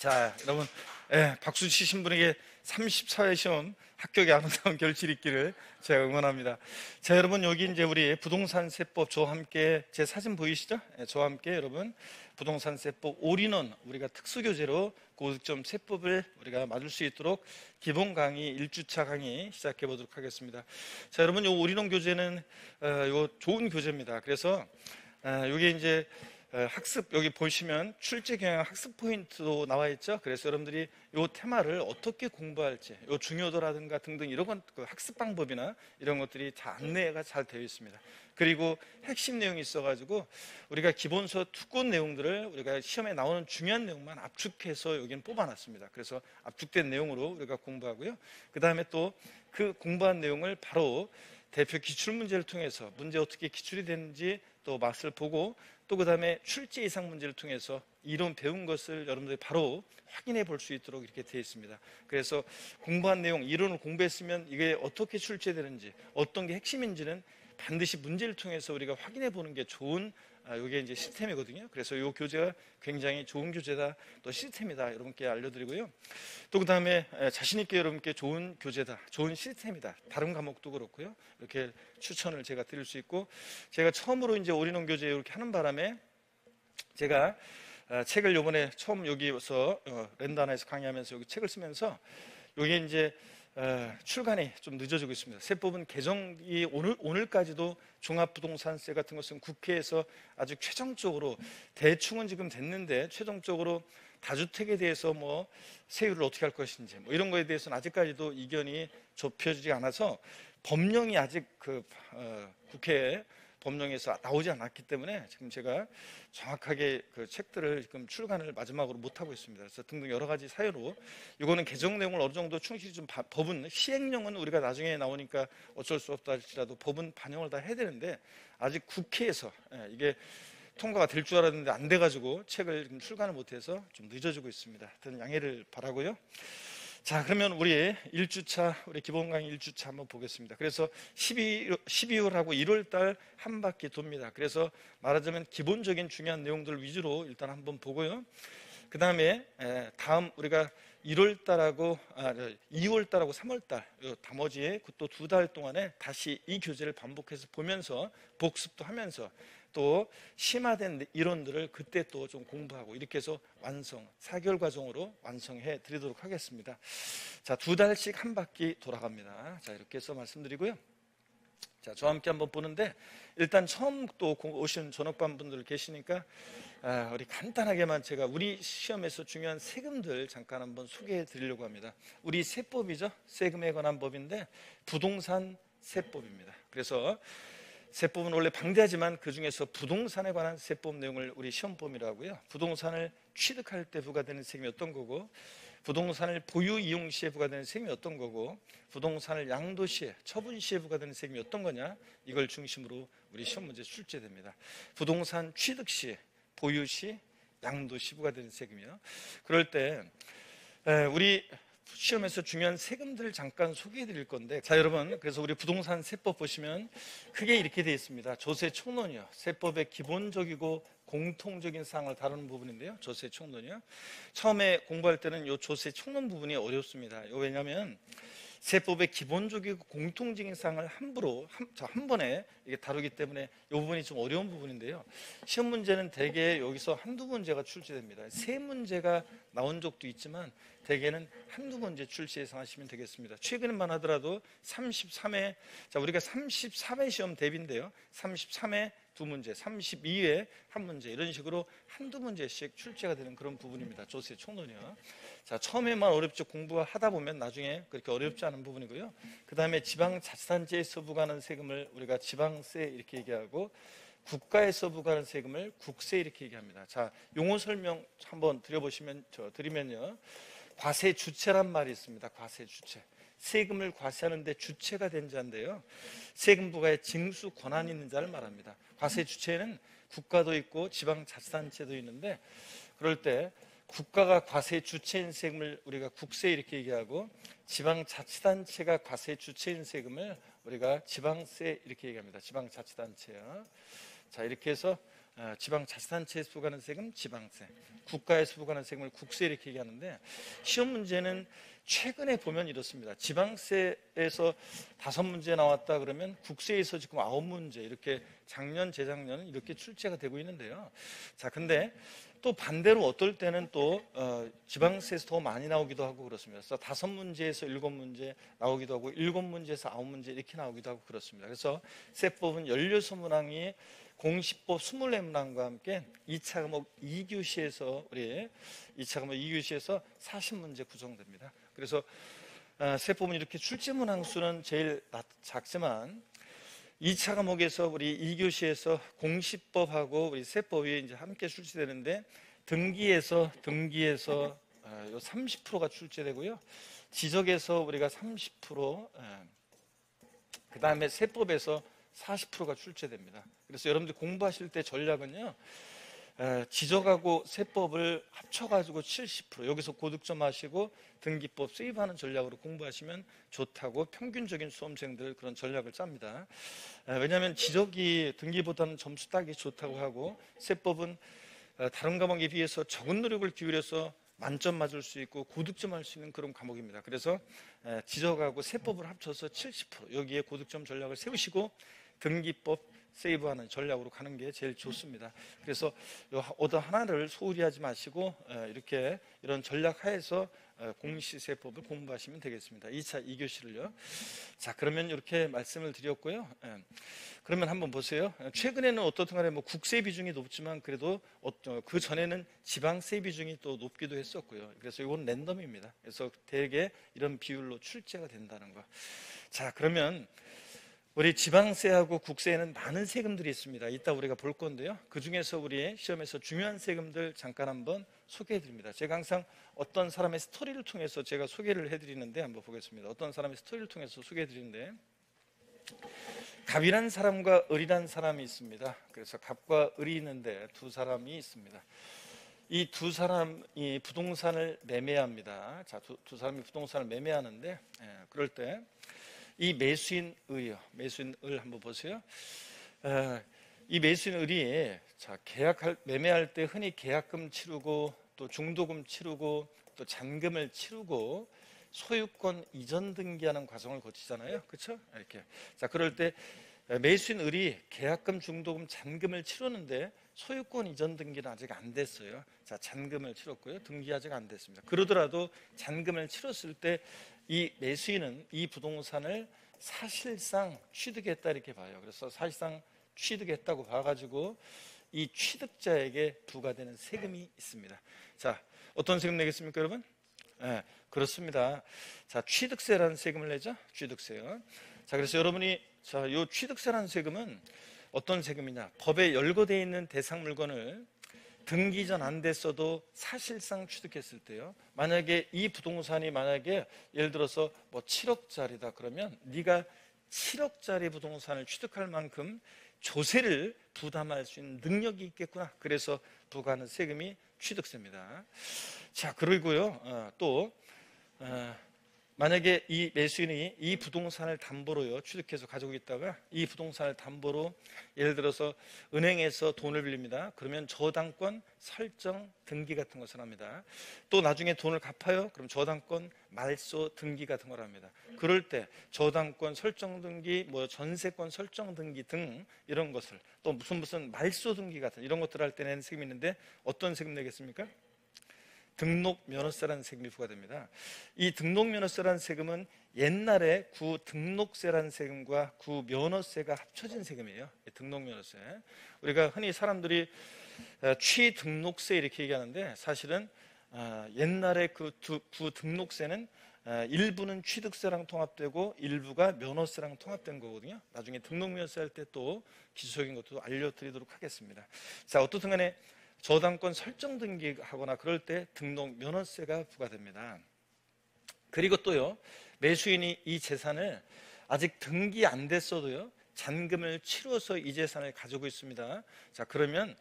자, 여러분, 박수 치신 분에게 34회 시험 합격의 아름다운 결실이 있기를 제가 응원합니다. 자, 여러분, 여기 이제 우리 부동산 세법 저와 함께 제 사진 보이시죠? 저와 함께 여러분 부동산 세법 올인원 우리가 특수교재로 고득점 세법을 우리가 맞을 수 있도록 기본 강의 1주차 강의 시작해 보도록 하겠습니다. 자, 여러분, 이 올인원 교재는 요 좋은 교재입니다. 그래서 여기 이제 학습, 여기 보시면 출제 경향 학습 포인트도 나와 있죠. 그래서 여러분들이 이 테마를 어떻게 공부할지, 이 중요도라든가 등등 이런 학습 방법이나 이런 것들이 다 안내가 잘 되어 있습니다. 그리고 핵심 내용이 있어가지고 우리가 기본서 두꺼운 내용들을 우리가 시험에 나오는 중요한 내용만 압축해서 여기는 뽑아놨습니다. 그래서 압축된 내용으로 우리가 공부하고요. 그 다음에 또 그 공부한 내용을 바로 대표 기출문제를 통해서 문제 어떻게 기출이 되는지 또 맛을 보고 또 그 다음에 출제 이상 문제를 통해서 이론 배운 것을 여러분들이 바로 확인해 볼 수 있도록 이렇게 되어 있습니다. 그래서 공부한 내용, 이론을 공부했으면 이게 어떻게 출제되는지, 어떤 게 핵심인지는 반드시 문제를 통해서 우리가 확인해 보는 게 좋은 이게 이제 시스템이거든요. 그래서 이 교재가 굉장히 좋은 교재다, 또 시스템이다 여러분께 알려드리고요. 또 그 다음에 자신 있게 여러분께 좋은 교재다, 좋은 시스템이다, 다른 과목도 그렇고요. 이렇게 추천을 제가 드릴 수 있고, 제가 처음으로 이제 올인원 교재 이렇게 하는 바람에 제가 책을 요번에 처음 여기서 랜다나에서 강의하면서 여기 책을 쓰면서 여기 이제 출간이 좀 늦어지고 있습니다. 세법은 개정이 오늘까지도 종합부동산세 같은 것은 국회에서 아주 최종적으로 대충은 지금 됐는데 최종적으로 다주택에 대해서 뭐 세율을 어떻게 할 것인지 뭐 이런 거에 대해서는 아직까지도 이견이 좁혀지지 않아서 법령이 아직 국회에 법령에서 나오지 않았기 때문에 지금 제가 정확하게 그 책들을 지금 출간을 마지막으로 못하고 있습니다. 그래서 등등 여러 가지 사유로 이거는 개정 내용을 어느 정도 충실히 좀 법은 시행령은 우리가 나중에 나오니까 어쩔 수 없다 할지라도 법은 반영을 다 해야 되는데 아직 국회에서 이게 통과가 될 줄 알았는데 안 돼가지고 책을 지금 출간을 못해서 좀 늦어지고 있습니다. 하여튼 양해를 바라고요. 자, 그러면 우리 1주차, 우리 기본 강의 1주차 한번 보겠습니다. 그래서 12월하고 1월달 한 바퀴 돕니다. 그래서 말하자면 기본적인 중요한 내용들 위주로 일단 한번 보고요. 그 다음에 다음 우리가 2월달하고 3월달 나머지 또 2달 동안에 다시 이 교재를 반복해서 보면서 복습도 하면서 또 심화된 이론들을 그때 또 좀 공부하고 이렇게 해서 완성, 4개월 과정으로 완성해 드리도록 하겠습니다. 자, 2달씩 한 바퀴 돌아갑니다. 자, 이렇게 해서 말씀드리고요. 자, 저와 함께 한번 보는데 일단 처음 또 오신 전업반 분들 계시니까 우리 간단하게만 제가 우리 시험에서 중요한 세금들 잠깐 한번 소개해 드리려고 합니다. 우리 세법이죠. 세금에 관한 법인데 부동산 세법입니다. 그래서 세법은 원래 방대하지만 그 중에서 부동산에 관한 세법 내용을 우리 시험범위로 하고요. 부동산을 취득할 때 부과되는 세금이 어떤 거고, 부동산을 보유 이용 시에 부과되는 세금이 어떤 거고, 부동산을 양도 시에, 처분 시에 부과되는 세금이 어떤 거냐, 이걸 중심으로 우리 시험 문제 출제됩니다. 부동산 취득 시, 보유 시, 양도 시 부과되는 세금이요. 그럴 때 우리 시험에서 중요한 세금들을 잠깐 소개해 드릴 건데, 자, 여러분, 그래서 우리 부동산 세법 보시면 크게 이렇게 되어 있습니다. 조세 총론이요. 세법의 기본적이고 공통적인 사항을 다루는 부분인데요. 조세 총론이요. 처음에 공부할 때는 이 조세 총론 부분이 어렵습니다. 왜냐하면 세법의 기본적이고 공통적인 사항을 함부로 한 번에 이게 다루기 때문에 이 부분이 좀 어려운 부분인데요. 시험 문제는 대개 여기서 한두 문제가 출제됩니다. 세 문제가 나온 적도 있지만 대개는 한두 문제 출시 예상하시면 되겠습니다. 최근에만 하더라도 33회, 자, 우리가 34회 시험 대비인데요. 33회 두 문제, 32회 한 문제, 이런 식으로 한두 문제씩 출제가 되는 그런 부분입니다. 조세 총론이요. 자, 처음에만 어렵죠. 공부하다 보면 나중에 그렇게 어렵지 않은 부분이고요. 그 다음에 지방자치단체에서 부과하는 세금을 우리가 지방세 이렇게 얘기하고, 국가에서 부과하는 세금을 국세 이렇게 얘기합니다. 자, 용어 설명 한번 드리면요. 과세주체란 말이 있습니다. 과세주체. 세금을 과세하는데 주체가 된 자인데요. 세금 부과에 징수 권한이 있는 자를 말합니다. 과세주체는 국가도 있고 지방자치단체도 있는데, 그럴 때 국가가 과세 주체인 세금을 우리가 국세 이렇게 얘기하고, 지방자치단체가 과세 주체인 세금을 우리가 지방세 이렇게 얘기합니다. 지방자치단체요. 자, 이렇게 해서 지방자치단체에서 부과하는 세금 지방세, 국가에서 부과하는 세금을 국세 이렇게 얘기하는데, 시험 문제는 최근에 보면 이렇습니다. 지방세에서 5문제 나왔다 그러면 국세에서 지금 9문제, 이렇게 작년 재작년은 이렇게 출제가 되고 있는데요. 자, 근데 또 반대로 어떨 때는 또 지방세에서 더 많이 나오기도 하고 그렇습니다. 그래서 5문제에서 7문제 나오기도 하고 7문제에서 9문제 이렇게 나오기도 하고 그렇습니다. 그래서 세법은 16문항이 공시법 24문항과 함께 2차 과목 2교시에서 우리 2차 과목 2교시에서 40문제 구성됩니다. 그래서 세법은 이렇게 출제 문항 수는 제일 작지만 2차 과목에서 우리 2교시에서 공시법하고 우리 세법이 이제 함께 출제되는데, 등기에서 요 30%가 출제되고요. 지적에서 우리가 30%, 그 다음에 세법에서 40%가 출제됩니다. 그래서 여러분들 공부하실 때 전략은요, 지적하고 세법을 합쳐가지고 70%, 여기서 고득점 하시고 등기법 세이브하는 전략으로 공부하시면 좋다고 평균적인 수험생들 그런 전략을 짭니다. 왜냐하면 지적이 등기보다는 점수 따기 좋다고 하고, 세법은 다른 과목에 비해서 적은 노력을 기울여서 만점 맞을 수 있고 고득점 할 수 있는 그런 과목입니다. 그래서 지적하고 세법을 합쳐서 70%, 여기에 고득점 전략을 세우시고 등기법 세이브하는 전략으로 가는 게 제일 좋습니다. 그래서 오더 하나를 소홀히 하지 마시고 이렇게 이런 전략 하에서 공시세법을 공부하시면 되겠습니다. 2차 2교시를요. 자, 그러면 이렇게 말씀을 드렸고요. 그러면 한번 보세요. 최근에는 어떻든 간에 뭐 국세 비중이 높지만 그래도 그 전에는 지방세 비중이 또 높기도 했었고요. 그래서 이건 랜덤입니다. 그래서 대개 이런 비율로 출제가 된다는 거. 자, 그러면 우리 지방세하고 국세에는 많은 세금들이 있습니다. 이따 우리가 볼 건데요. 그 중에서 우리 시험에서 중요한 세금들 잠깐 한번 소개해 드립니다. 제가 항상 어떤 사람의 스토리를 통해서 제가 소개를 해드리는데, 한번 보겠습니다. 어떤 사람의 스토리를 통해서 소개해 드리는데, 갑이란 사람과 을이란 사람이 있습니다. 그래서 갑과 을이 있는데 두 사람이 있습니다. 이 두 사람이 부동산을 매매합니다. 자, 두 사람이 부동산을 매매하는데, 그럴 때 이 매수인 을 한번 보세요. 이 매수인 을이 매매할 때 흔히 계약금 치르고 또 중도금 치르고 또 잔금을 치르고 소유권 이전 등기하는 과정을 거치잖아요. 그렇죠? 이렇게. 자, 그럴 때 매수인 을이 계약금, 중도금, 잔금을 치르는데 소유권 이전 등기는 아직 안 됐어요. 자, 잔금을 치렀고요. 등기 아직 안 됐습니다. 그러더라도 잔금을 치렀을 때 이 매수인은 이 부동산을 사실상 취득했다 이렇게 봐요. 그래서 사실상 취득했다고 봐가지고 이 취득자에게 부과되는 세금이 있습니다. 자, 어떤 세금 내겠습니까, 여러분? 그렇습니다. 자, 취득세라는 세금을 내죠. 취득세요. 자, 그래서 여러분이 이 취득세라는 세금은 어떤 세금이냐? 법에 열거되어 있는 대상 물건을 등기 전 안 됐어도 사실상 취득했을 때요. 만약에 이 부동산이 예를 들어서 뭐 7억짜리다 그러면 네가 7억짜리 부동산을 취득할 만큼 조세를 부담할 수 있는 능력이 있겠구나. 그래서 부과하는 세금이 취득세입니다. 자, 그리고요. 또 만약에 이 매수인이 이 부동산을 담보로요 취득해서 가지고 있다가 이 부동산을 담보로 예를 들어서 은행에서 돈을 빌립니다. 그러면 저당권 설정 등기 같은 것을 합니다. 또 나중에 돈을 갚아요. 그럼 저당권 말소 등기 같은 걸 합니다. 그럴 때 저당권 설정 등기, 뭐 전세권 설정 등기 등 이런 것을, 또 무슨 말소 등기 같은 이런 것들 할 때 내는 세금이 있는데 어떤 세금 내겠습니까? 등록면허세라는 세금이 부과됩니다. 이 등록면허세라는 세금은 옛날에 구등록세라는 세금과 구면허세가 합쳐진 세금이에요. 등록면허세. 우리가 흔히 사람들이 취등록세 이렇게 얘기하는데, 사실은 옛날에 그 구등록세는 일부는 취득세랑 통합되고 일부가 면허세랑 통합된 거거든요. 나중에 등록면허세 할 때 또 기초적인 것도 알려드리도록 하겠습니다. 자, 어떻든 간에 저당권 설정 등기하거나 그럴 때 등록 면허세가 부과됩니다. 그리고 또요, 매수인이 이 재산을 아직 등기 안 됐어도요 잔금을 치러서 이 재산을 가지고 있습니다. 자, 그러면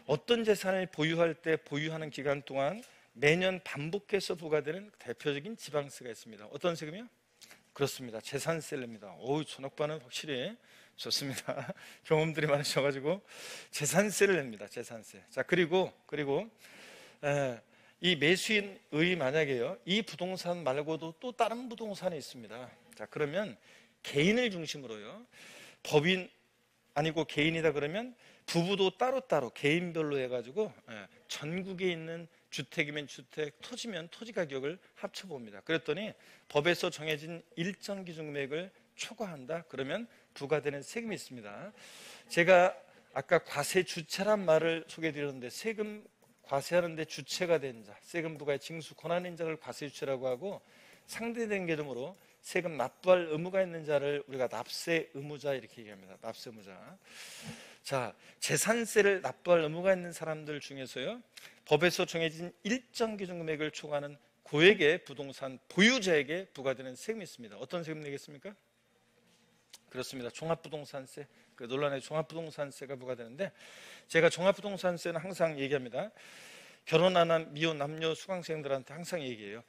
어떤 재산을 보유할 때 보유하는 기간 동안 매년 반복해서 부과되는 대표적인 지방세가 있습니다. 어떤 세금이요? 그렇습니다. 재산세를 냅니다. 저녁반은 확실히 좋습니다. 경험들이 많으셔가지고 재산세를 냅니다. 재산세. 자, 그리고 이 매수인의 만약에요, 이 부동산 말고도 또 다른 부동산이 있습니다. 자, 그러면 개인을 중심으로요, 법인 아니고 개인이다 그러면 부부도 따로따로 개인별로 해가지고 전국에 있는 주택이면 주택, 토지면 토지 가격을 합쳐봅니다. 그랬더니 법에서 정해진 일정 기준 금액을 초과한다 그러면 부과되는 세금이 있습니다. 제가 아까 과세 주체란 말을 소개해드렸는데, 세금 과세하는데 주체가 된 자, 세금 부과의 징수 권한 있는 자를 과세 주체라고 하고, 상대된 개념으로 세금 납부할 의무가 있는 자를 우리가 납세 의무자 이렇게 얘기합니다. 납세 의무자. 자, 재산세를 납부할 의무가 있는 사람들 중에서요, 법에서 정해진 일정 기준 금액을 초과하는 고액의 부동산 보유자에게 부과되는 세금이 있습니다. 어떤 세금 내겠습니까? 그렇습니다. 종합부동산세, 그 논란의 종합부동산세가 부과되는데, 제가 종합부동산세는 항상 얘기합니다. 결혼 안 한 미혼 남녀 수강생들한테 항상 얘기해요.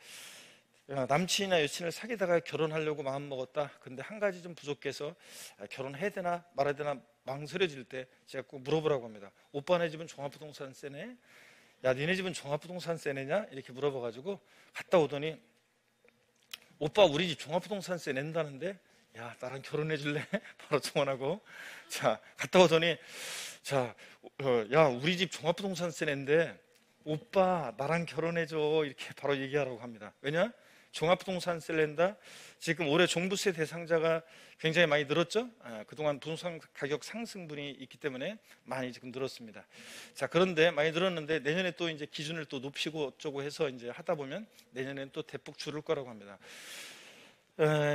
남친이나 여친을 사귀다가 결혼하려고 마음먹었다. 근데 한 가지 좀 부족해서 결혼해야 되나 말아야 되나 망설여질 때 제가 꼭 물어보라고 합니다. 오빠네 집은 종합부동산세네? 야, 니네 집은 종합부동산세내냐? 이렇게 물어봐가지고 갔다 오더니, 오빠 우리 집 종합부동산세 낸다는데 야, 나랑 결혼해 줄래? 바로 전화하고, 자, 갔다 오더니, 자, 야, 우리 집 종합부동산세 낸데 오빠 나랑 결혼해줘, 이렇게 바로 얘기하라고 합니다. 왜냐? 종합부동산세를 낸다. 지금 올해 종부세 대상자가 굉장히 많이 늘었죠. 그동안 부동산 가격 상승분이 있기 때문에 많이 지금 늘었습니다. 자, 그런데 많이 늘었는데 내년에 또 이제 기준을 또 높이고 어쩌고 해서 이제 하다 보면 내년에는 또 대폭 줄을 거라고 합니다.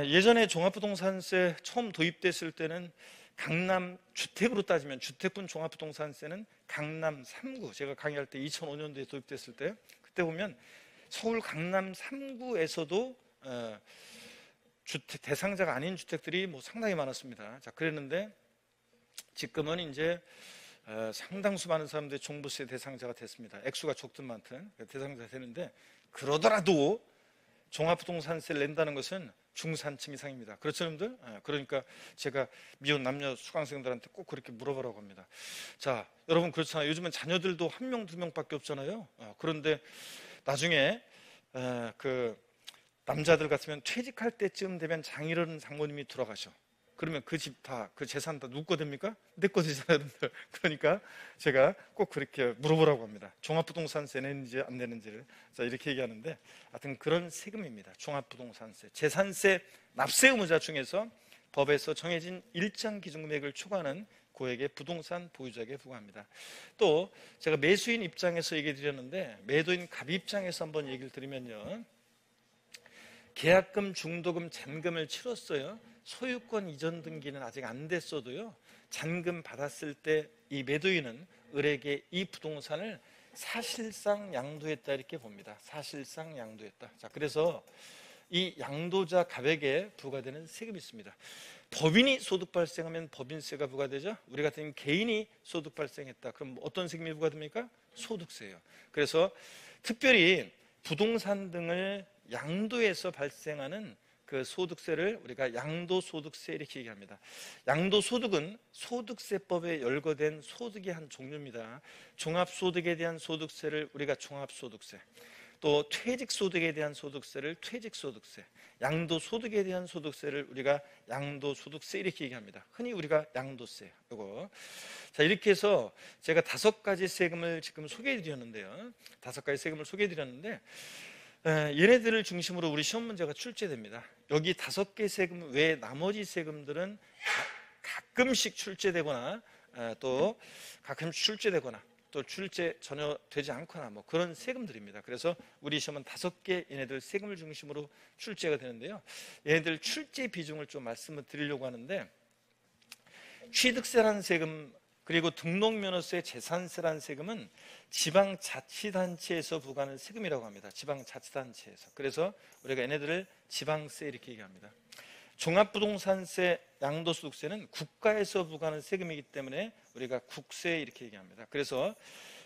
예전에 종합부동산세 처음 도입됐을 때는 강남 주택으로 따지면 주택분 종합부동산세는 강남 3구, 제가 강의할 때 2005년도에 도입됐을 때, 그때 보면 서울 강남 3구에서도 주택 대상자가 아닌 주택들이 뭐 상당히 많았습니다. 자, 그랬는데 지금은 이제 상당수 많은 사람들이 종부세 대상자가 됐습니다. 액수가 적든 많든 대상자가 되는데, 그러더라도 종합부동산세를 낸다는 것은 중산층 이상입니다. 그렇죠, 여러분들? 그러니까 제가 미혼 남녀 수강생들한테 꼭 그렇게 물어보라고 합니다. 자, 여러분 그렇잖아요. 요즘은 자녀들도 한 명, 두 명밖에 없잖아요. 그런데 나중에 그 남자들 같으면 퇴직할 때쯤 되면 장인어른 장모님이 돌아가셔. 그러면 그 집 다, 그 재산 다 누구 거 됩니까? 내 거 되잖아요, 여러분들. 그러니까 제가 꼭 그렇게 물어보라고 합니다. 종합부동산세 내는지 안 내는지를. 자, 이렇게 얘기하는데, 하여튼 그런 세금입니다. 종합부동산세. 재산세 납세 의무자 중에서 법에서 정해진 일정 기준 금액을 초과하는 고액의 부동산 보유자에게 부과합니다. 또 제가 매수인 입장에서 얘기 드렸는데, 매도인 갑 입장에서 한번 얘기를 드리면요, 계약금, 중도금, 잔금을 치렀어요. 소유권 이전 등기는 아직 안 됐어도요, 잔금 받았을 때 이 매도인은 을에게 이 부동산을 사실상 양도했다 이렇게 봅니다. 사실상 양도했다. 자, 그래서 이 양도자 갑에게 부과되는 세금이 있습니다. 법인이 소득 발생하면 법인세가 부과되죠. 우리 같은 개인이 소득 발생했다. 그럼 어떤 세금이 부과됩니까? 소득세예요. 그래서 특별히 부동산 등을 양도해서 발생하는 그 소득세를 우리가 양도소득세 이렇게 얘기합니다. 양도소득은 소득세법에 열거된 소득의 한 종류입니다. 종합소득에 대한 소득세를 우리가 종합소득세, 또 퇴직소득에 대한 소득세를 퇴직소득세, 양도소득에 대한 소득세를 우리가 양도소득세 이렇게 얘기합니다. 흔히 우리가 양도세, 이거. 자, 이렇게 해서 제가 5가지 세금을 지금 소개해 드렸는데요. 5가지 세금을 소개해 드렸는데, 얘네들을 중심으로 우리 시험 문제가 출제됩니다. 여기 5개 세금 외에 나머지 세금들은 가끔씩 출제되거나 또 가끔씩 출제되거나 또 출제 전혀 되지 않거나 뭐 그런 세금들입니다. 그래서 우리 시험은 5개 얘네들 세금을 중심으로 출제가 되는데요. 얘네들 출제 비중을 좀 말씀을 드리려고 하는데, 취득세라는 세금, 그리고 등록면허세, 재산세라는 세금은 지방자치단체에서 부과하는 세금이라고 합니다. 지방자치단체에서. 그래서 우리가 얘네들을 지방세 이렇게 얘기합니다. 종합부동산세, 양도소득세는 국가에서 부과하는 세금이기 때문에 우리가 국세 이렇게 얘기합니다. 그래서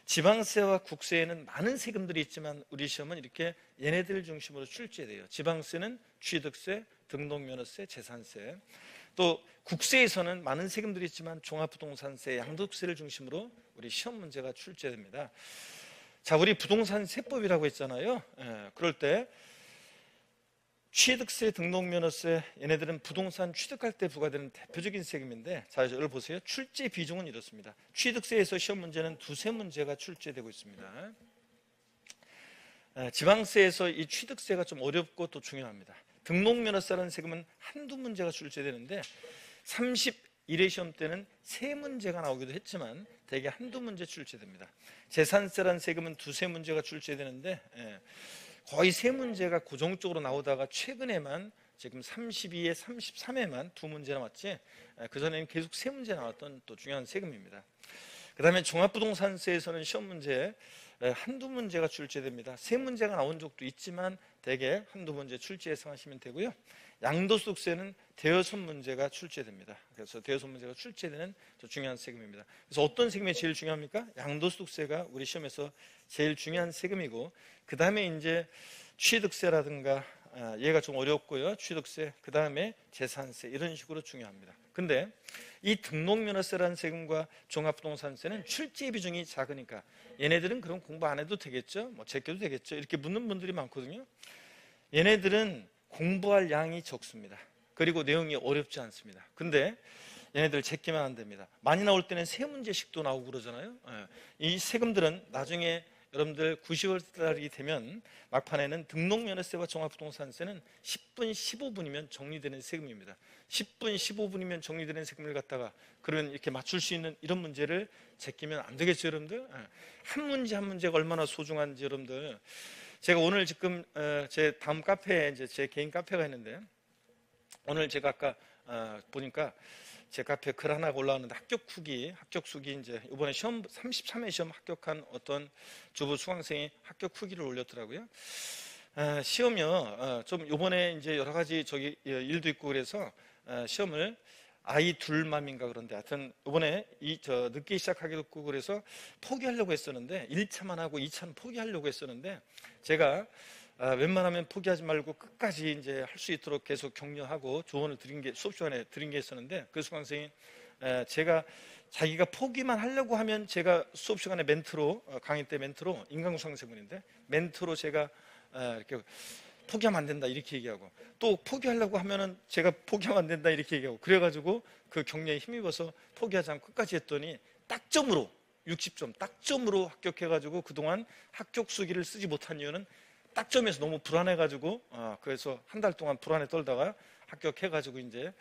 지방세와 국세에는 많은 세금들이 있지만 우리 시험은 이렇게 얘네들 중심으로 출제돼요. 지방세는 취득세, 등록면허세, 재산세. 또 국세에서는 많은 세금들이 있지만 종합부동산세, 양도세를 중심으로 우리 시험 문제가 출제됩니다. 자, 우리 부동산 세법이라고 했잖아요. 그럴 때 취득세, 등록면허세, 얘네들은 부동산 취득할 때 부과되는 대표적인 세금인데, 자, 여기 보세요. 출제 비중은 이렇습니다. 취득세에서 시험 문제는 두세 문제가 출제되고 있습니다. 지방세에서 이 취득세가 좀 어렵고 또 중요합니다. 등록면허세라는 세금은 한두 문제가 출제되는데 31회 시험 때는 세 문제가 나오기도 했지만 대개 한두 문제 출제됩니다. 재산세라는 세금은 두세 문제가 출제되는데 거의 세 문제가 고정적으로 나오다가 최근에만 지금 32회, 33회만 두 문제 나왔지, 그전에는 계속 세 문제 나왔던 또 중요한 세금입니다. 그 다음에 종합부동산세에서는 시험 문제 한두 문제가 출제됩니다. 세 문제가 나온 적도 있지만 대개 한두 문제 출제 예상하시면 되고요. 양도소득세는 대여섯 문제가 출제됩니다. 그래서 대여섯 문제가 출제되는 중요한 세금입니다. 그래서 어떤 세금이 제일 중요합니까? 양도소득세가 우리 시험에서 제일 중요한 세금이고, 그 다음에 이제 취득세라든가, 얘가 좀 어렵고요. 취득세, 그 다음에 재산세, 이런 식으로 중요합니다. 근데 이 등록면허세라는 세금과 종합부동산세는 출제 비중이 작으니까 얘네들은 그럼 공부 안 해도 되겠죠? 뭐 제껴도 되겠죠? 이렇게 묻는 분들이 많거든요. 얘네들은 공부할 양이 적습니다. 그리고 내용이 어렵지 않습니다. 근데 얘네들 제끼면 안 됩니다. 많이 나올 때는 세 문제씩도 나오고 그러잖아요. 이 세금들은 나중에 여러분들 9, 10월달이 되면 막판에는 등록면허세와 종합부동산세는 10분, 15분이면 정리되는 세금입니다. 10분, 15분이면 정리되는 세금을 갖다가 그러면 이렇게 맞출 수 있는 이런 문제를 제끼면 안 되겠죠, 여러분들? 한 문제 한 문제가 얼마나 소중한지 여러분들. 제가 오늘 지금 제 다음 카페에 이제 제 개인 카페가 있는데, 오늘 제가 아까 보니까 제 카페 글 하나가 올라왔는데 합격 후기 이제 이번에 시험 33회 시험 합격한 어떤 주부 수강생이 합격 후기를 올렸더라고요. 시험이요. 좀 이번에 이제 여러 가지 일도 있고 그래서 시험을 아이 둘맘인가 그런데 하여튼 이번에 늦게 시작하기도 했고 그래서 포기하려고 했었는데 1차만 하고 2차는 포기하려고 했었는데 제가 웬만하면 포기하지 말고 끝까지 이제 할 수 있도록 계속 격려하고 조언을 드린 게 수업 시간에 드린 게 있었는데, 그 수강생이 제가 자기가 포기만 하려고 하면 제가 수업 시간에 멘트로, 강의 때 멘트로, 인간구 상세문인데 멘트로 제가 이렇게 포기하면 안 된다 이렇게 얘기하고, 또 포기하려고 하면은 제가 포기하면 안 된다 이렇게 얘기하고, 그래가지고 그 격려에 힘입어서 포기하지 않고 끝까지 했더니 딱점으로 60점 딱점으로 합격해가지고 그동안 합격 수기를 쓰지 못한 이유는 딱점에서 너무 불안해가지고 그래서 한 달 동안 불안에 떨다가 합격해가지고 이제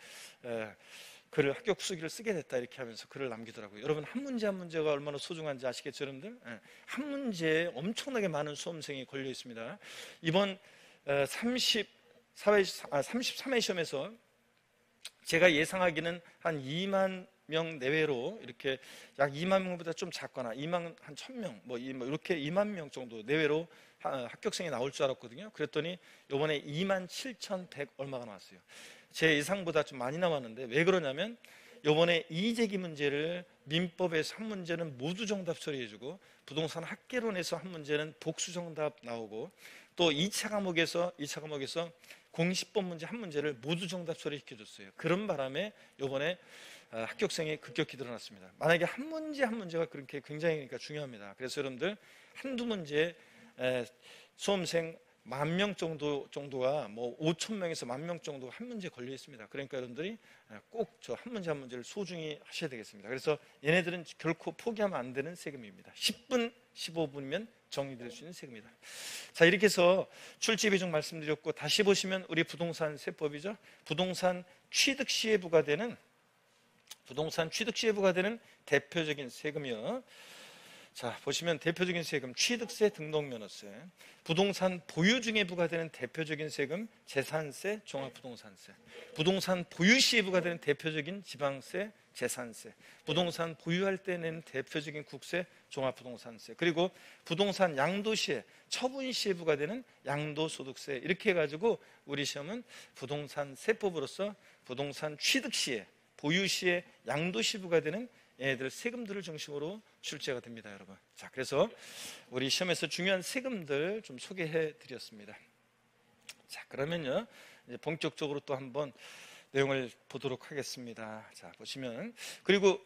글을 합격 수기를 쓰게 됐다 이렇게 하면서 글을 남기더라고요. 여러분 한 문제 한 문제가 얼마나 소중한지 아시겠죠, 여러분들? 한 문제에 엄청나게 많은 수험생이 걸려 있습니다. 이번 33회 시험에서 제가 예상하기는 한 2만 명 내외로 이렇게 약 2만 명보다 좀 작거나 2만 한 1,000명 뭐 이렇게 2만 명 정도 내외로 합격생이 나올 줄 알았거든요. 그랬더니 이번에 27,100 얼마가 나왔어요. 제 예상보다 좀 많이 나왔는데 왜 그러냐면 이번에 이재기 문제를 민법에서 한 문제는 모두 정답 처리해주고 부동산 학개론에서 한 문제는 복수 정답 나오고 또 2차 과목에서 공시법 문제 한 문제를 모두 정답 처리시켜줬어요. 그런 바람에 이번에 합격생이 급격히 늘어났습니다. 만약에 한 문제 한 문제가 그렇게 굉장히 중요합니다. 그래서 여러분들 한두 문제 수험생 10,000명 정도가 뭐 5,000명에서 10,000명 정도가 한 문제 걸려 있습니다. 그러니까 여러분들이 꼭 저 한 문제 한 문제를 소중히 하셔야 되겠습니다. 그래서 얘네들은 결코 포기하면 안 되는 세금입니다. 10분, 15분이면 정리될 수 있는 세금이다. 자, 이렇게 해서 출제 비중 말씀드렸고, 다시 보시면 우리 부동산 세법이죠. 부동산 취득 시에 부과되는 대표적인 세금이요. 자, 보시면 대표적인 세금 취득세, 등록면허세, 부동산 보유 중에 부과되는 대표적인 세금 재산세, 종합부동산세, 부동산 보유 시에 부과되는 대표적인 지방세, 재산세, 부동산 보유할 때 내는 대표적인 국세, 종합부동산세, 그리고 부동산 양도 시에 처분 시에 부과되는 양도소득세, 이렇게 해가지고 우리 시험은 부동산 세법으로서 부동산 취득 시에, 보유 시에, 양도 시 부과되는 얘네들 세금들을 중심으로 출제가 됩니다, 여러분. 자, 그래서 우리 시험에서 중요한 세금들 좀 소개해 드렸습니다. 자, 그러면요, 이제 본격적으로 또 한번 내용을 보도록 하겠습니다. 자, 보시면 그리고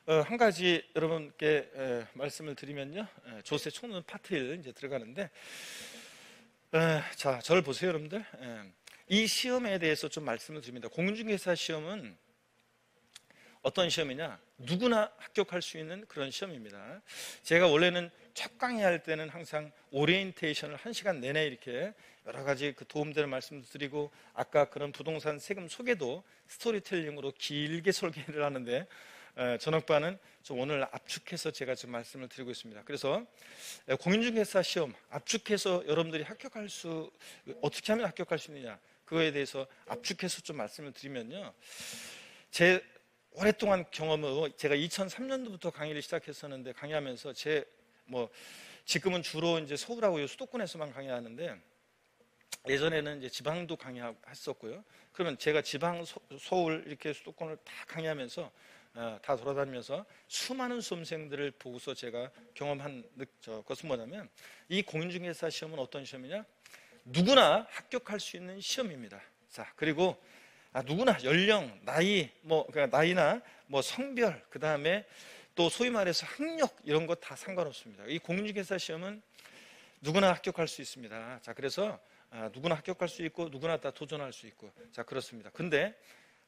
한 가지 여러분께 말씀을 드리면요, 조세 총론 파트 1 이제 들어가는데, 자, 저를 보세요, 여러분들. 이 시험에 대해서 좀 말씀을 드립니다. 공인중개사 시험은 어떤 시험이냐? 누구나 합격할 수 있는 그런 시험입니다. 제가 원래는 첫 강의할 때는 항상 오리엔테이션을 1시간 내내 이렇게 여러 가지 그 도움되는 말씀도 드리고, 아까 그런 부동산 세금 소개도 스토리텔링으로 길게 설계를 하는데, 전학반은 좀 오늘 압축해서 제가 좀 말씀을 드리고 있습니다. 그래서 공인중개사 시험 압축해서 여러분들이 어떻게 하면 합격할 수 있느냐, 그거에 대해서 압축해서 좀 말씀을 드리면요, 제 오랫동안 경험으로 제가 2003년도부터 강의를 시작했었는데, 강의하면서 지금은 주로 이제 서울하고 수도권에서만 강의하는데, 예전에는 이제 지방도 강의했었고요. 그러면 제가 지방, 서울 이렇게 수도권을 다 강의하면서 다 돌아다니면서 수많은 수험생들을 보고서 제가 경험한 것은 뭐냐면, 이 공인중개사 시험은 어떤 시험이냐? 누구나 합격할 수 있는 시험입니다. 자, 그리고 누구나 연령, 나이, 그러니까 나이나 성별, 그 다음에 또 소위 말해서 학력, 이런 거 다 상관없습니다. 이 공인중개사 시험은 누구나 합격할 수 있습니다. 자, 그래서 누구나 합격할 수 있고 누구나 다 도전할 수 있고, 자, 그렇습니다. 근데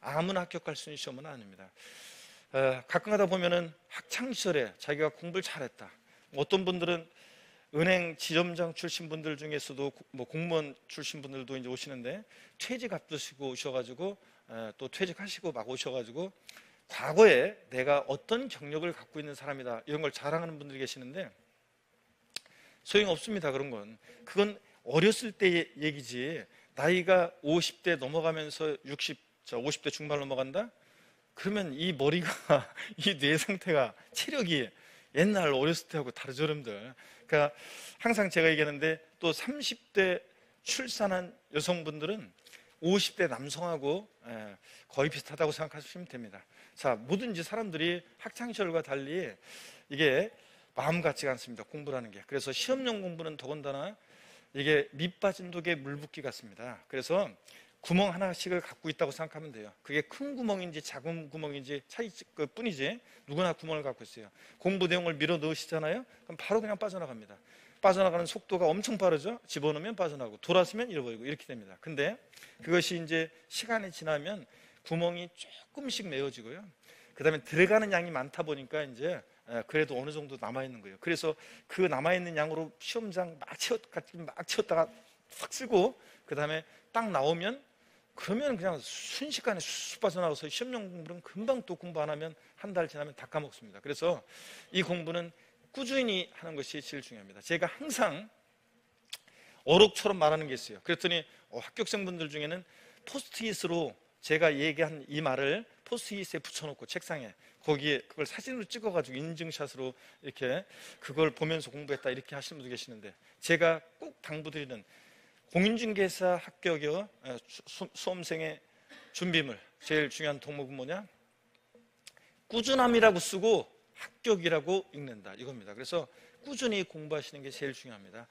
아무나 합격할 수 있는 시험은 아닙니다. 가끔 가다 보면은 학창 시절에 자기가 공부를 잘했다, 어떤 분들은 은행 지점장 출신 분들 중에서도 공무원 출신 분들도 이제 오시는데, 퇴직 앞두시고 오셔가지고 또 퇴직하시고 막 오셔가지고 과거에 내가 어떤 경력을 갖고 있는 사람이다, 이런 걸 자랑하는 분들이 계시는데, 소용없습니다. 그런 건 그건 어렸을 때의 얘기지, 나이가 50대 넘어가면서 50대 중반 넘어간다? 그러면 이 머리가 이 뇌 상태가, 체력이 옛날 어렸을 때하고 다르죠, 여러분들. 그러니까 항상 제가 얘기하는데, 또 30대 출산한 여성분들은 50대 남성하고 거의 비슷하다고 생각하시면 됩니다. 자, 뭐든지 사람들이 학창시절과 달리 이게 마음 같지가 않습니다, 공부라는 게. 그래서 시험용 공부는 더군다나 이게 밑 빠진 독에 물 붓기 같습니다. 그래서 구멍 하나씩을 갖고 있다고 생각하면 돼요. 그게 큰 구멍인지 작은 구멍인지 차이 뿐이지, 누구나 구멍을 갖고 있어요. 공부 내용을 밀어 넣으시잖아요, 그럼 바로 그냥 빠져나갑니다. 빠져나가는 속도가 엄청 빠르죠. 집어넣으면 빠져나가고, 돌아서면 잃어버리고, 이렇게 됩니다. 근데 그것이 이제 시간이 지나면 구멍이 조금씩 메워지고요, 그 다음에 들어가는 양이 많다 보니까 이제 그래도 어느 정도 남아있는 거예요. 그래서 그 남아있는 양으로 시험장 막 채웠다가 싹 쓰고, 그 다음에 딱 나오면, 그러면 그냥 순식간에 쑥 빠져나와서 시험용 공부는 금방, 또 공부 안 하면 한 달 지나면 다 까먹습니다. 그래서 이 공부는 꾸준히 하는 것이 제일 중요합니다. 제가 항상 어록처럼 말하는 게 있어요. 그랬더니 합격생분들 중에는 포스트잇으로 제가 얘기한 이 말을 포스트잇에 붙여놓고, 책상에, 거기에 그걸 사진으로 찍어가지고 인증샷으로 이렇게 그걸 보면서 공부했다, 이렇게 하시는 분도 계시는데, 제가 꼭 당부드리는 공인중개사 합격의 수험생의 준비물, 제일 중요한 덕목은 뭐냐? 꾸준함이라고 쓰고 합격이라고 읽는다, 이겁니다. 그래서 꾸준히 공부하시는 게 제일 중요합니다.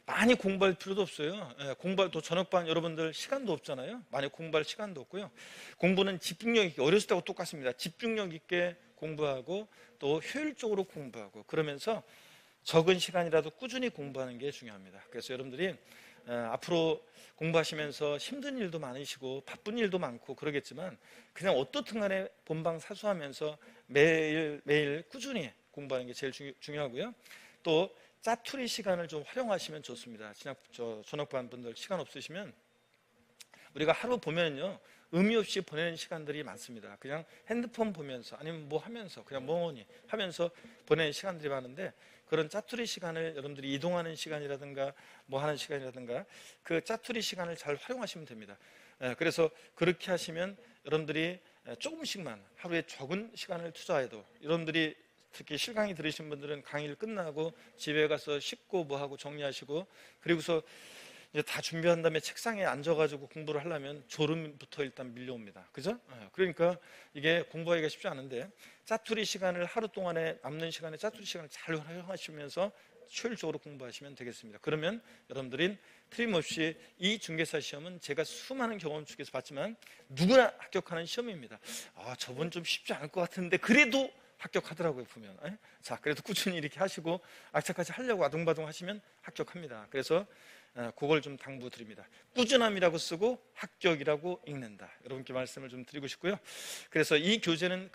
많이 공부할 필요도 없어요. 공부할, 또 저녁반 여러분들 시간도 없잖아요. 많이 공부할 시간도 없고요. 공부는 집중력 있게, 어렸을 때하고 똑같습니다. 집중력 있게 공부하고 또 효율적으로 공부하고, 그러면서 적은 시간이라도 꾸준히 공부하는 게 중요합니다. 그래서 여러분들이 앞으로 공부하시면서 힘든 일도 많으시고 바쁜 일도 많고 그러겠지만, 그냥 어떻든 간에 본방사수하면서 매일 꾸준히 공부하는 게 제일 중요하고요. 또 짜투리 시간을 좀 활용하시면 좋습니다. 전학반 분들 시간 없으시면, 우리가 하루 보면요, 의미 없이 보내는 시간들이 많습니다. 그냥 핸드폰 보면서, 아니면 뭐 하면서, 그냥 멍하니 하면서 보내는 시간들이 많은데, 그런 짜투리 시간을 여러분들이 이동하는 시간이라든가 뭐 하는 시간이라든가, 그 짜투리 시간을 잘 활용하시면 됩니다. 그래서 그렇게 하시면 여러분들이 조금씩만, 하루에 적은 시간을 투자해도, 여러분들이 특히 실강의 들으신 분들은 강의를 끝나고 집에 가서 씻고 뭐하고 정리하시고, 그리고서 이제 다 준비한 다음에 책상에 앉아가지고 공부를 하려면 졸음부터 일단 밀려옵니다. 그죠? 그러니까 이게 공부하기가 쉽지 않은데, 짜투리 시간을, 하루 동안에 남는 시간에 짜투리 시간을 잘 활용하시면서 효율적으로 공부하시면 되겠습니다. 그러면 여러분들은 틀림없이 이 중개사 시험은 제가 수많은 경험 중에서 봤지만 누구나 합격하는 시험입니다. 저번 좀 쉽지 않을 것 같은데 그래도 합격하더라고요, 보면. 자, 그래도 꾸준히 이렇게 하시고 악착같이 하려고 아둥바둥 하시면 합격합니다. 그래서 그걸 좀 당부드립니다. 꾸준함이라고 쓰고 합격이라고 읽는다. 여러분께 말씀을 좀 드리고 싶고요. 그래서 이 교재는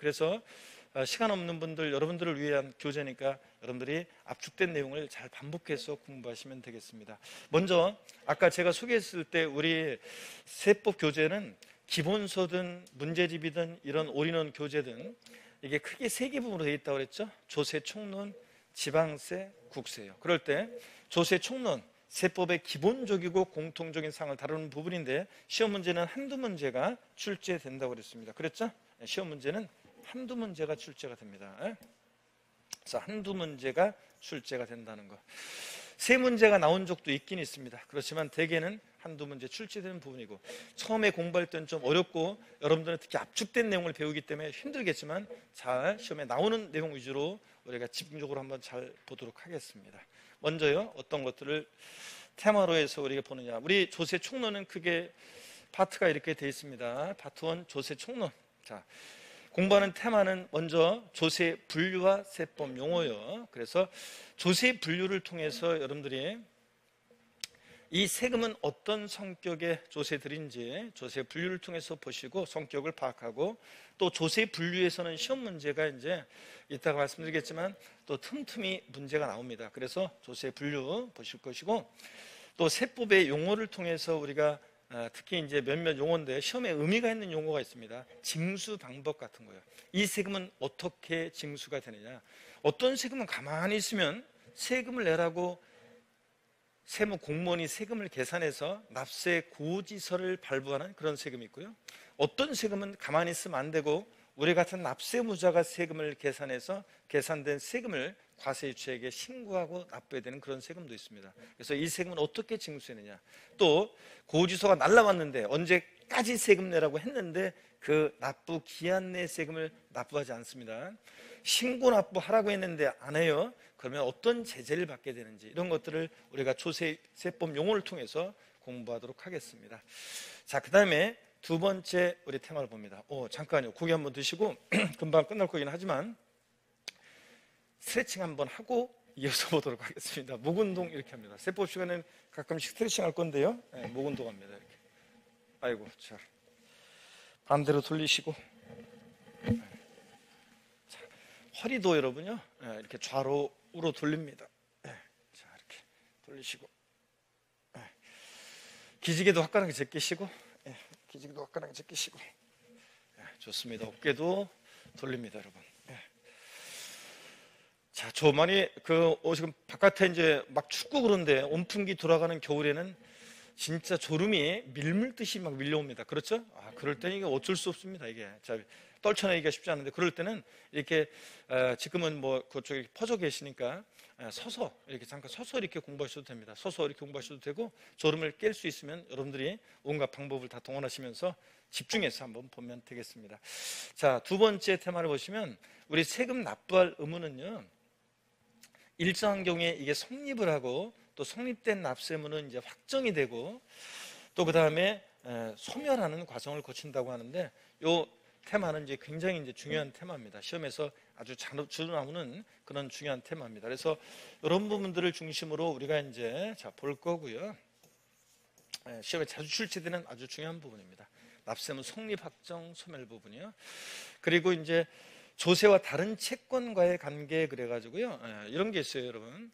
시간 없는 분들, 여러분들을 위한 교재니까 여러분들이 압축된 내용을 잘 반복해서 공부하시면 되겠습니다. 먼저 아까 제가 소개했을 때 우리 세법 교재는 기본서든 문제집이든 이런 올인원 교재든 이게 크게 세 개 부분으로 되어 있다고 그랬죠. 조세, 총론, 지방세, 국세예요. 그럴 때 조세, 총론, 세법의 기본적이고 공통적인 사항을 다루는 부분인데 시험 문제는 한두 문제가 출제된다고 그랬습니다. 그랬죠? 시험 문제는 한두 문제가 출제가 됩니다. 그래서 한두 문제가 출제가 된다는 거. 세 문제가 나온 적도 있긴 있습니다. 그렇지만 대개는 한두 문제 출제되는 부분이고, 처음에 공부할 때는 좀 어렵고 여러분들은 특히 압축된 내용을 배우기 때문에 힘들겠지만 잘 시험에 나오는 내용 위주로 우리가 집중적으로 한번 잘 보도록 하겠습니다. 먼저요, 어떤 것들을 테마로 해서 우리가 보느냐. 우리 조세 총론은 크게 파트가 이렇게 되어 있습니다. 파트 1 조세 총론. 자, 공부하는 테마는 먼저 조세 분류와 세법 용어요. 그래서 조세 분류를 통해서 여러분들이 이 세금은 어떤 성격의 조세들인지 조세 분류를 통해서 보시고 성격을 파악하고, 또 조세 분류에서는 시험 문제가 이제 이따가 말씀드리겠지만 또 틈틈이 문제가 나옵니다. 그래서 조세 분류 보실 것이고, 또 세법의 용어를 통해서 우리가 특히 이제 몇몇 용어인데 시험에 의미가 있는 용어가 있습니다. 징수 방법 같은 거예요. 이 세금은 어떻게 징수가 되느냐. 어떤 세금은 가만히 있으면 세금을 내라고 세무 공무원이 세금을 계산해서 납세 고지서를 발부하는 그런 세금이 있고요. 어떤 세금은 가만히 있으면 안 되고 우리 같은 납세무자가 세금을 계산해서 계산된 세금을 과세유치에게 신고하고 납부해야 되는 그런 세금도 있습니다. 그래서 이 세금은 어떻게 징수했느냐. 또 고지서가 날라왔는데 언제까지 세금 내라고 했는데 그 납부 기한 내 세금을 납부하지 않습니다. 신고 납부하라고 했는데 안 해요. 그러면 어떤 제재를 받게 되는지, 이런 것들을 우리가 조세세법 용어를 통해서 공부하도록 하겠습니다. 자, 그 다음에 두 번째 우리 테마를 봅니다. 잠깐요. 고기 한번 드시고 금방 끝날 거긴 하지만 스트레칭 한번 하고 이어서 보도록 하겠습니다. 목 운동 이렇게 합니다. 세법 시간에는 가끔씩 스트레칭 할 건데요. 목 운동 합니다. 이렇게. 아이고, 자, 반대로 돌리시고, 자, 허리도 여러분요, 이렇게 좌로 우로 돌립니다. 자, 이렇게 돌리시고, 기지개도 화끈하게 제끼시고, 기지개도 화끈하게 제끼시고, 좋습니다. 어깨도 돌립니다, 여러분. 자, 저 많이 지금 바깥에 이제 막 춥고 그런데 온풍기 돌아가는 겨울에는 진짜 졸음이 밀물듯이 막 밀려옵니다. 그렇죠? 그럴 때는 이게 어쩔 수 없습니다. 이게 자, 떨쳐내기가 쉽지 않은데, 그럴 때는 이렇게 지금은 뭐 그쪽에 퍼져 계시니까 서서 이렇게 잠깐 서서 이렇게 공부하셔도 됩니다. 서서 이렇게 공부하셔도 되고, 졸음을 깰 수 있으면 여러분들이 온갖 방법을 다 동원하시면서 집중해서 한번 보면 되겠습니다. 자, 두 번째 테마를 보시면 우리 세금 납부할 의무는요, 일정한 경우에 이게 성립을 하고 또 성립된 납세무는 이제 확정이 되고 또 그 다음에 소멸하는 과정을 거친다고 하는데, 이 테마는 이제 굉장히 이제 중요한 테마입니다. 시험에서 아주 자주 나오는 그런 중요한 테마입니다. 그래서 이런 부분들을 중심으로 우리가 이제 볼 거고요. 시험에 자주 출제되는 아주 중요한 부분입니다. 납세무 성립 확정 소멸 부분이요. 그리고 이제 조세와 다른 채권과의 관계, 그래가지고요, 이런 게 있어요, 여러분.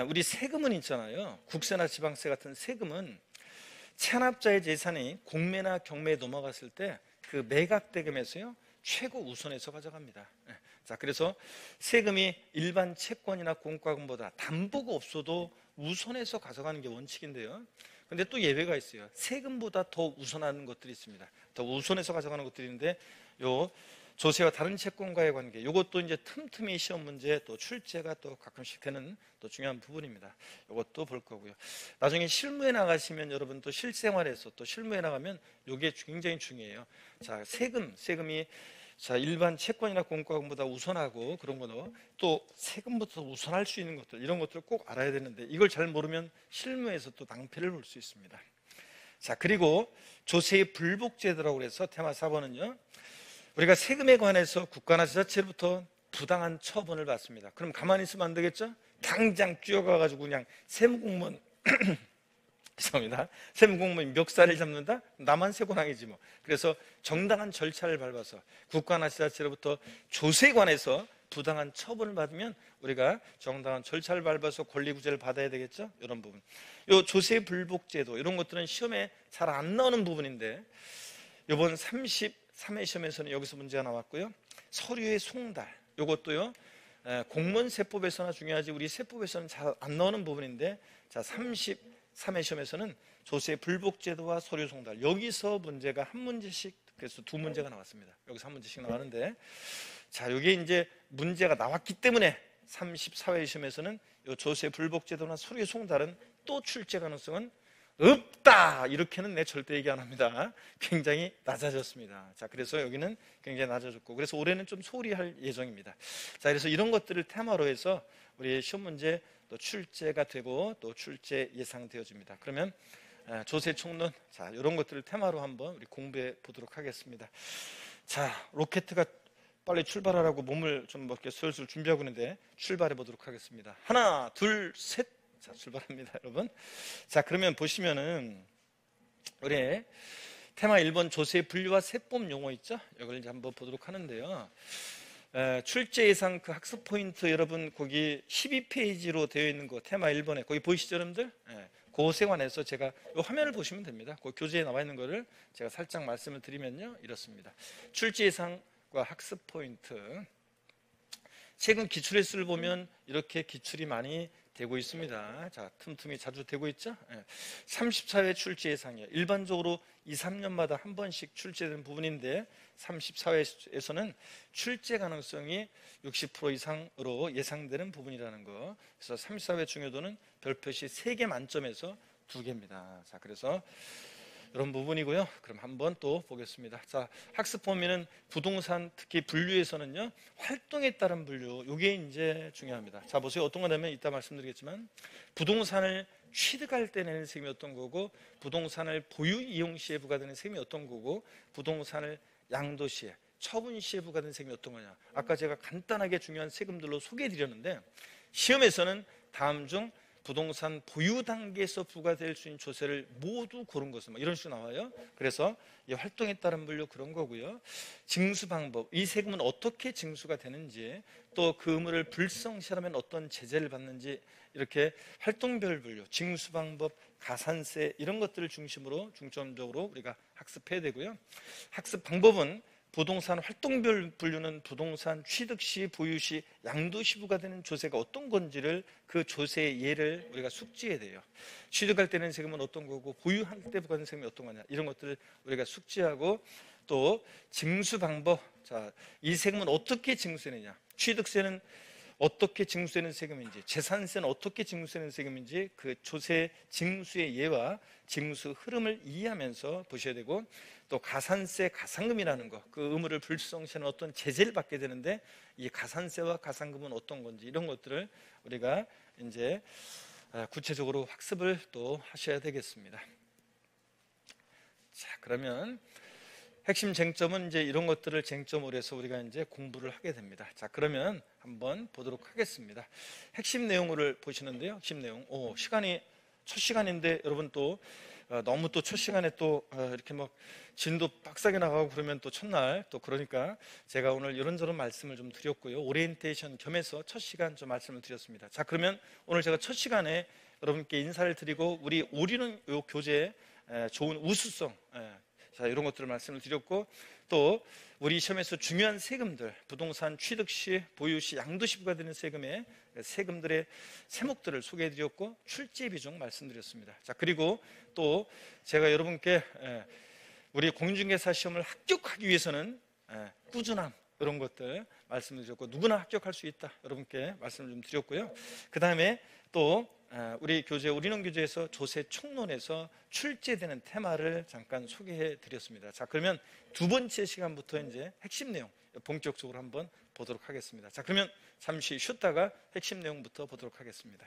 우리 세금은 있잖아요. 국세나 지방세 같은 세금은 체납자의 재산이 공매나 경매에 넘어갔을 때 그 매각대금에서요 최고 우선해서 가져갑니다. 자, 그래서 세금이 일반 채권이나 공과금보다 담보가 없어도 우선해서 가져가는 게 원칙인데요. 근데 또 예외가 있어요. 세금보다 더 우선하는 것들이 있습니다. 더 우선해서 가져가는 것들이 있는데, 요 조세와 다른 채권과의 관계, 이것도 이제 틈틈이 시험 문제 또 출제가 또 가끔씩 되는 또 중요한 부분입니다. 이것도 볼 거고요. 나중에 실무에 나가시면 여러분 또 실생활에서 또 실무에 나가면 이게 굉장히 중요해요. 자, 세금이 자, 일반 채권이나 공과금보다 우선하고 그런 거도 또 세금부터 우선할 수 있는 것들, 이런 것들을 꼭 알아야 되는데 이걸 잘 모르면 실무에서 또 낭패를 볼 수 있습니다. 자, 그리고 조세의 불복제도라고 해서 테마 4번은요, 우리가 세금에 관해서 국가나 지자체로부터 부당한 처분을 받습니다. 그럼 가만히 있으면 안 되겠죠? 당장 뛰어가가지고 그냥 세무공무원 죄송합니다. 세무공무원이 멱살을 잡는다? 나만 세고랑이지 뭐. 그래서 정당한 절차를 밟아서 국가나 지자체로부터 조세에 관해서 부당한 처분을 받으면 우리가 정당한 절차를 밟아서 권리구제를 받아야 되겠죠? 이런 부분. 요 조세 불복제도 이런 것들은 시험에 잘 안 나오는 부분인데 이번 33회 시험에서는 여기서 문제가 나왔고요. 서류의 송달 이것도요. 공무원 세법에서나 중요하지 우리 세법에서는 잘 안 나오는 부분인데 자 33회 시험에서는 조세 불복제도와 서류 송달 여기서 문제가 한 문제씩 그래서 두 문제가 나왔습니다. 여기서 한 문제씩 나왔는데 자 이게 이제 문제가 나왔기 때문에 34회 시험에서는 이 조세 불복제도나 서류 송달은 또 출제 가능성은 없다 이렇게는 내 절대 얘기 안 합니다. 굉장히 낮아졌습니다. 자 그래서 여기는 굉장히 낮아졌고 그래서 올해는 좀 소홀히 할 예정입니다. 자 그래서 이런 것들을 테마로 해서 우리 시험 문제 또 출제가 되고 또 출제 예상되어집니다. 그러면 조세 총론 자 이런 것들을 테마로 한번 우리 공부해 보도록 하겠습니다. 자 로켓가 빨리 출발하라고 몸을 좀 이렇게 슬슬 준비하고 있는데 출발해 보도록 하겠습니다. 하나 둘 셋 자 출발합니다 여러분. 자 그러면 보시면은 우리 테마 1번 조세 분류와 세법 용어 있죠? 이걸 이제 한번 보도록 하는데요. 출제 예상 그 학습 포인트 여러분 거기 12페이지로 되어 있는 거 테마 1번에 거기 보이시죠 여러분들? 그것에 관해서 제가 이 화면을 보시면 됩니다. 그 교재에 나와 있는 거를 제가 살짝 말씀을 드리면요 이렇습니다. 출제 예상과 학습 포인트 최근 기출횟수를 보면 이렇게 기출이 많이 되고 있습니다. 자, 틈틈이 자주 되고 있죠? 34회 출제 예상이에요. 일반적으로 2, 3년마다 한 번씩 출제되는 부분인데 34회에서는 출제 가능성이 60% 이상으로 예상되는 부분이라는 거. 그래서 34회 중요도는 별표시 3개 만점에서 2개입니다. 자, 그래서 이런 부분이고요. 그럼 한번 또 보겠습니다. 자, 학습 범위는 부동산 특히 분류에서는요. 활동에 따른 분류. 이게 이제 중요합니다. 자, 보세요. 어떤 거냐면 이따 말씀드리겠지만 부동산을 취득할 때 내는 세금이 어떤 거고 부동산을 보유 이용 시에 부과되는 세금이 어떤 거고 부동산을 양도 시에 처분 시에 부과되는 세금이 어떤 거냐. 아까 제가 간단하게 중요한 세금들로 소개해 드렸는데 시험에서는 다음 중 부동산 보유 단계에서 부과될 수 있는 조세를 모두 고른 것은 이런 식으로 나와요. 그래서 이 활동에 따른 분류 그런 거고요. 징수 방법, 이 세금은 어떻게 징수가 되는지 또 그 의무를 불성실하면 어떤 제재를 받는지 이렇게 활동별 분류, 징수 방법, 가산세 이런 것들을 중심으로 중점적으로 우리가 학습해야 되고요. 학습 방법은 부동산 활동별 분류는 부동산 취득 시, 보유 시, 양도 시 부과되는 조세가 어떤 건지를 그 조세의 예를 우리가 숙지해야 돼요. 취득할 때는 세금은 어떤 거고 보유할 때 부과되는 세금이 어떤 거냐 이런 것들을 우리가 숙지하고 또 징수 방법 자, 이 세금은 어떻게 징수되느냐 취득세는 어떻게 징수되는 세금인지 재산세는 어떻게 징수되는 세금인지 그 조세 징수의 예와 징수 흐름을 이해하면서 보셔야 되고 또 가산세, 가산금이라는 거, 그 의무를 불성실한 어떤 제재를 받게 되는데 이 가산세와 가산금은 어떤 건지 이런 것들을 우리가 이제 구체적으로 학습을 또 하셔야 되겠습니다. 자, 그러면 핵심 쟁점은 이제 이런 것들을 쟁점으로 해서 우리가 이제 공부를 하게 됩니다. 자, 그러면 한번 보도록 하겠습니다. 핵심 내용을 보시는데요. 핵심 내용. 시간이 첫 시간인데 여러분 또 너무 또 첫 시간에 또 이렇게 막 진도 빡세게 나가고 그러면 또 첫날 또 그러니까 제가 오늘 이런저런 말씀을 좀 드렸고요. 오리엔테이션 겸해서 첫 시간 좀 말씀을 드렸습니다. 자, 그러면 오늘 제가 첫 시간에 여러분께 인사를 드리고 우리 오리는 요 교재에 좋은 우수성 자, 이런 것들을 말씀을 드렸고 또 우리 시험에서 중요한 세금들 부동산 취득 시, 보유 시, 양도 시 부과되는 세금의 세금들의 세목들을 소개해 드렸고 출제 비중 말씀드렸습니다. 자, 그리고 또 제가 여러분께 우리 공인중개사 시험을 합격하기 위해서는 꾸준함 이런 것들 말씀을 드렸고 누구나 합격할 수 있다 여러분께 말씀을 좀 드렸고요. 그 다음에 또 우리 교재 우리는 교재에서 조세 총론에서 출제되는 테마를 잠깐 소개해 드렸습니다. 자, 그러면 두 번째 시간부터 이제 핵심 내용 본격적으로 한번 보도록 하겠습니다. 자, 그러면 잠시 쉬었다가 핵심 내용부터 보도록 하겠습니다.